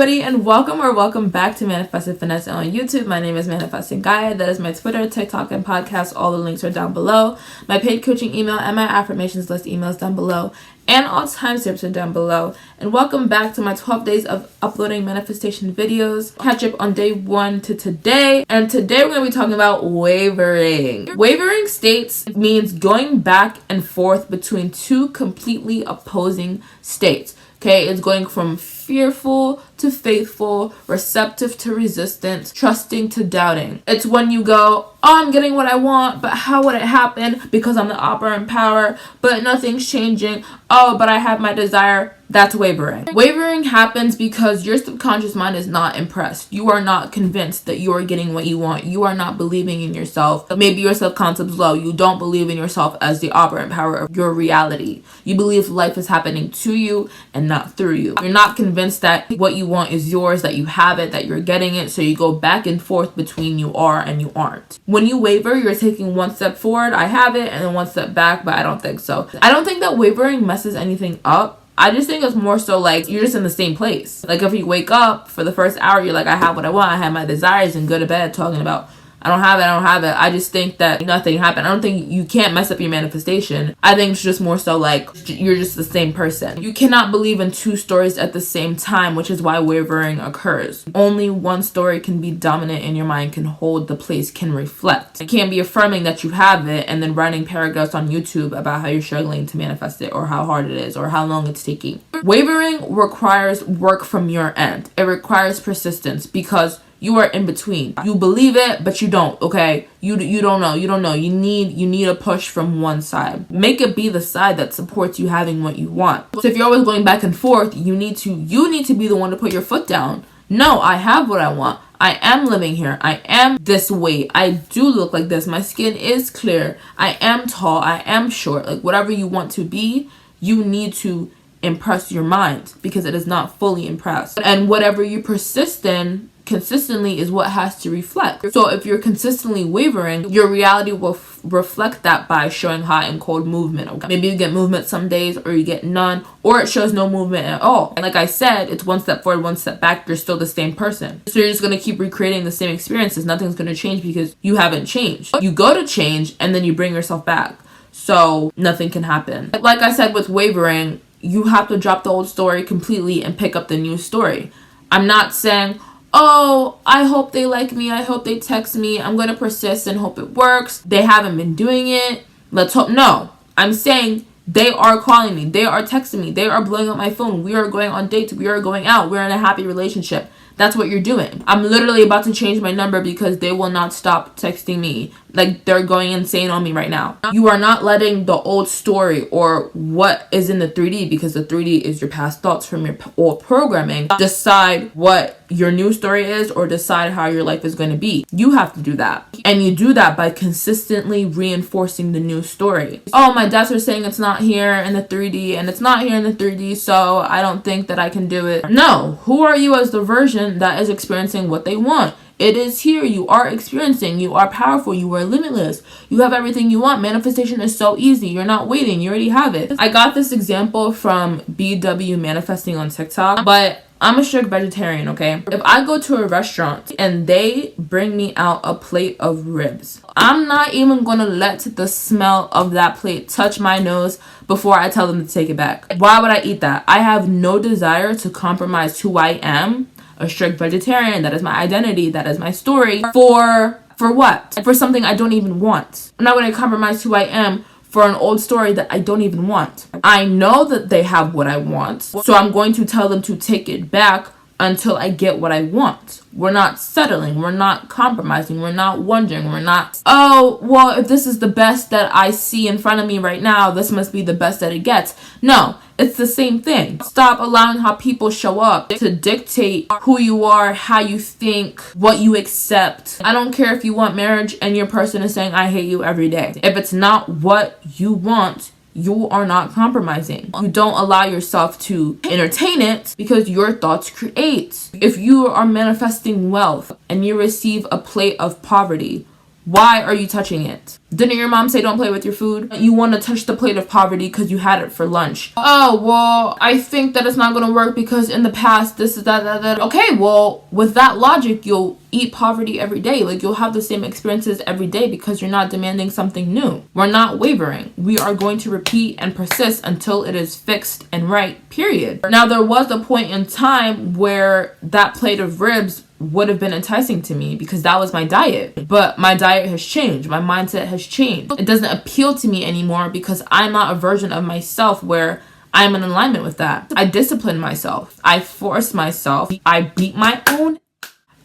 everybody, and welcome back to Manifested Finesse on YouTube. My name is Manifesting Gaia. That is my Twitter, TikTok, and podcast. All the links are down below. My paid coaching email and my affirmations list emails down below. And all timestamps are down below. And welcome back to my 12 days of uploading manifestation videos. Catch up on day 1 to today. And today we're going to be talking about wavering. Wavering states means going back and forth between two completely opposing states. Okay, it's going from fearful to faithful, receptive to resistant, trusting to doubting. It's when you go, oh, I'm getting what I want, but how would it happen? Because I'm the operant power, but nothing's changing. Oh, but I have my desire. That's wavering. Wavering happens because your subconscious mind is not impressed. You are not convinced that you are getting what you want. You are not believing in yourself. Maybe your self-concept is low. You don't believe in yourself as the operant power of your reality. You believe life is happening to you and not through you. You're not convinced that what you want is yours, that you have it, that you're getting it. So you go back and forth between you are and you aren't. When you waver, you're taking one step forward, I have it, and then one step back, but I don't think so. I don't think that wavering messes anything up. I just think it's more so like you're just in the same place. Like if you wake up for the first hour, you're like, I have what I want, I have my desires, and go to bed talking about, I don't have it. I just think that nothing happened. I don't think you can't mess up your manifestation. I think it's just more so like you're just the same person. You cannot believe in two stories at the same time, which is why wavering occurs. Only one story can be dominant in your mind, can hold the place, can reflect. It can't be affirming that you have it and then writing paragraphs on YouTube about how you're struggling to manifest it or how hard it is or how long it's taking. Wavering requires work from your end. It requires persistence because you are in between. You believe it, but you don't, okay? You don't know. You need a push from one side. Make it be the side that supports you having what you want. So if you're always going back and forth, you need to be the one to put your foot down. No, I have what I want. I am living here. I am this weight. I do look like this. My skin is clear. I am tall. I am short. Like whatever you want to be, you need to impress your mind because it is not fully impressed. And whatever you persist in consistently is what has to reflect. So if you're consistently wavering, your reality will reflect that by showing hot and cold movement. Okay? Maybe you get movement some days or you get none, or it shows no movement at all. And like I said, it's one step forward, one step back. You're still the same person. So you're just going to keep recreating the same experiences. Nothing's going to change because you haven't changed. You go to change and then you bring yourself back. So nothing can happen. Like I said with wavering, you have to drop the old story completely and pick up the new story. I'm not saying, oh, I hope they like me. I hope they text me. I'm going to persist and hope it works. They haven't been doing it. Let's hope. No, I'm saying they are calling me. They are texting me. They are blowing up my phone. We are going on dates. We are going out. We're in a happy relationship. That's what you're doing. I'm literally about to change my number because they will not stop texting me. Like they're going insane on me right now. You are not letting the old story or what is in the 3D, because the 3D is your past thoughts from your old programming, decide what your new story is or decide how your life is going to be. You have to do that. And you do that by consistently reinforcing the new story. Oh, my debts are saying it's not here in the 3D and it's not here in the 3D, so I don't think that I can do it. No, who are you as the version that is experiencing what they want? It is here. You are experiencing. You are powerful. You are limitless. You have everything you want. Manifestation is so easy. You're not waiting. You already have it. I got this example from BW Manifesting on TikTok, but I'm a strict vegetarian, okay? If I go to a restaurant and they bring me out a plate of ribs, I'm not even going to let the smell of that plate touch my nose before I tell them to take it back. Why would I eat that? I have no desire to compromise who I am. A strict vegetarian, that is my identity, that is my story. For what? For something I don't even want. I'm not going to compromise who I am for an old story that I don't even want. I know that they have what I want, so I'm going to tell them to take it back until I get what I want. We're not settling. We're not compromising. We're not wondering. We're not, oh, well, if this is the best that I see in front of me right now, this must be the best that it gets. No, it's the same thing. Stop allowing how people show up to dictate who you are, how you think, what you accept. I don't care if you want marriage and your person is saying, I hate you every day. If it's not what you want, you are not compromising. You don't allow yourself to entertain it because your thoughts create. If you are manifesting wealth and you receive a plate of poverty, Why are you touching it? Didn't your mom say don't play with your food? You want to touch the plate of poverty because you had it for lunch. Oh, well, I think that it's not going to work because in the past, this is that. Okay, well, with that logic, you'll eat poverty every day. Like, you'll have the same experiences every day because you're not demanding something new. We're not wavering. We are going to repeat and persist until it is fixed and right, period. Now, there was a point in time where that plate of ribs would have been enticing to me because that was my diet. But my diet has changed. My mindset has changed. It doesn't appeal to me anymore because I'm not a version of myself where I'm in alignment with that. I discipline myself. I force myself. I beat my own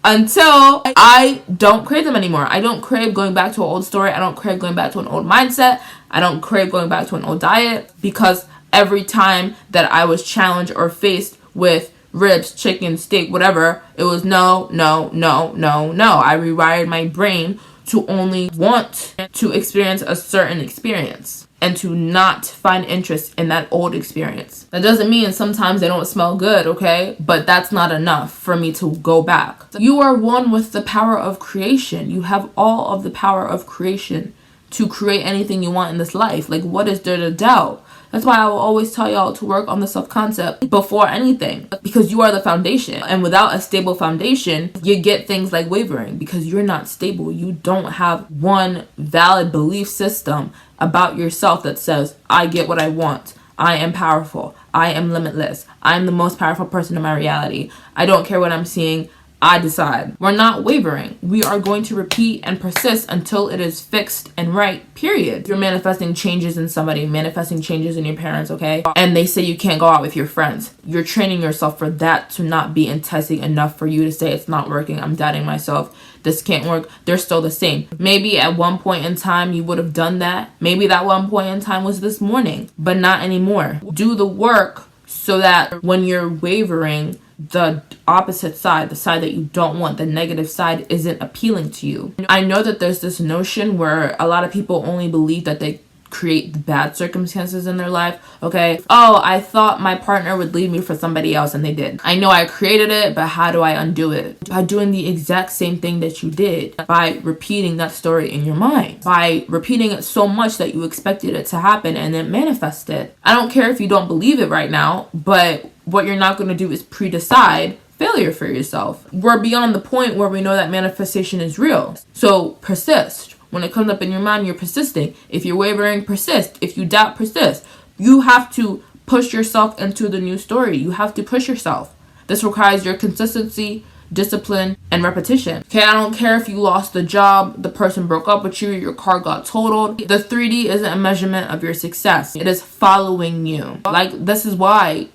until I don't crave them anymore. I don't crave going back to an old story. I don't crave going back to an old mindset. I don't crave going back to an old diet because every time that I was challenged or faced with ribs, chicken, steak, whatever, it was no. I rewired my brain to only want to experience a certain experience and to not find interest in that old experience. That doesn't mean sometimes they don't smell good, okay? But that's not enough for me to go back. You are one with the power of creation. You have all of the power of creation to create anything you want in this life. Like, what is there to doubt? That's why I will always tell y'all to work on the self-concept before anything, because you are the foundation. And without a stable foundation, you get things like wavering because you're not stable. You don't have one valid belief system about yourself that says, I get what I want. I am powerful. I am limitless. I am the most powerful person in my reality. I don't care what I'm seeing. I decide. We're not wavering. We are going to repeat and persist until it is fixed and right, period. You're manifesting changes in somebody, manifesting changes in your parents, okay? And they say you can't go out with your friends. You're training yourself for that to not be enticing enough for you to say it's not working. I'm doubting myself. This can't work. They're still the same. Maybe at one point in time you would have done that. Maybe that one point in time was this morning, but not anymore. Do the work so that when you're wavering, the opposite side, the side that you don't want, the negative side, isn't appealing to you. I know that there's this notion where a lot of people only believe that they create the bad circumstances in their life. Okay, oh, I thought my partner would leave me for somebody else and they did. I know I created it, but how do I undo it? By doing the exact same thing that you did, by repeating that story in your mind, by repeating it so much that you expected it to happen and then manifest it. I don't care if you don't believe it right now, but what you're not going to do is pre-decide failure for yourself. We're beyond the point where we know that manifestation is real. So persist. When it comes up in your mind, you're persisting. If you're wavering, persist. If you doubt, persist. You have to push yourself into the new story. You have to push yourself. This requires your consistency, discipline, and repetition. Okay, I don't care if you lost the job, the person broke up with you, your car got totaled. The 3D isn't a measurement of your success. It is following you. Like, this is why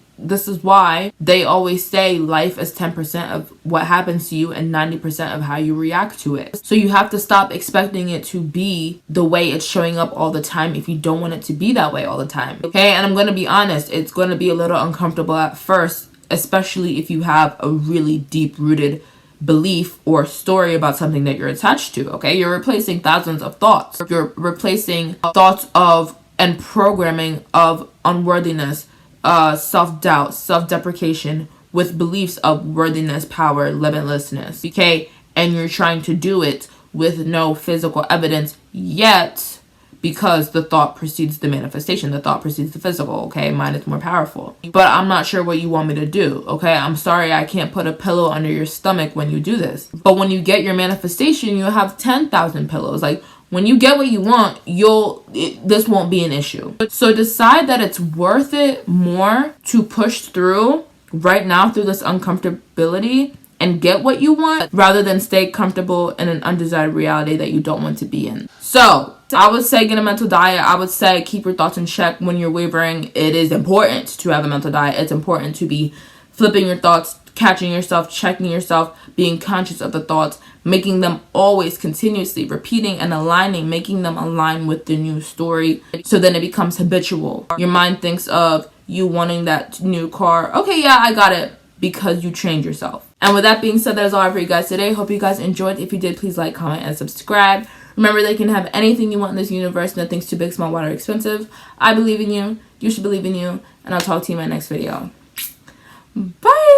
they always say life is 10% of what happens to you and 90% of how you react to it. So you have to stop expecting it to be the way it's showing up all the time if you don't want it to be that way all the time. Okay, and I'm going to be honest, it's going to be a little uncomfortable at first, especially if you have a really deep-rooted belief or story about something that you're attached to. Okay, you're replacing thousands of thoughts. You're replacing thoughts of and programming of unworthiness, self-doubt, self-deprecation with beliefs of worthiness, power, limitlessness, okay? And you're trying to do it with no physical evidence yet because the thought precedes the manifestation. The thought precedes the physical, okay? Mine is more powerful. But I'm not sure what you want me to do, okay? I'm sorry I can't put a pillow under your stomach when you do this. But when you get your manifestation, you'll have 10,000 pillows. Like, when you get what you want, this won't be an issue. So decide that it's worth it more to push through right now through this uncomfortability and get what you want rather than stay comfortable in an undesired reality that you don't want to be in. So I would say get a mental diet. I would say keep your thoughts in check when you're wavering. It is important to have a mental diet. It's important to be flipping your thoughts, catching yourself, checking yourself, being conscious of the thoughts, making them always continuously repeating and aligning, making them align with the new story. So then it becomes habitual. Your mind thinks of you wanting that new car. Okay, yeah, I got it, because you trained yourself. And with that being said, that is all for you guys today. Hope you guys enjoyed. If you did, please like, comment, and subscribe. Remember, they can have anything you want in this universe. Nothing's too big, small, wide, or expensive. I believe in you. You should believe in you. And I'll talk to you in my next video. Bye.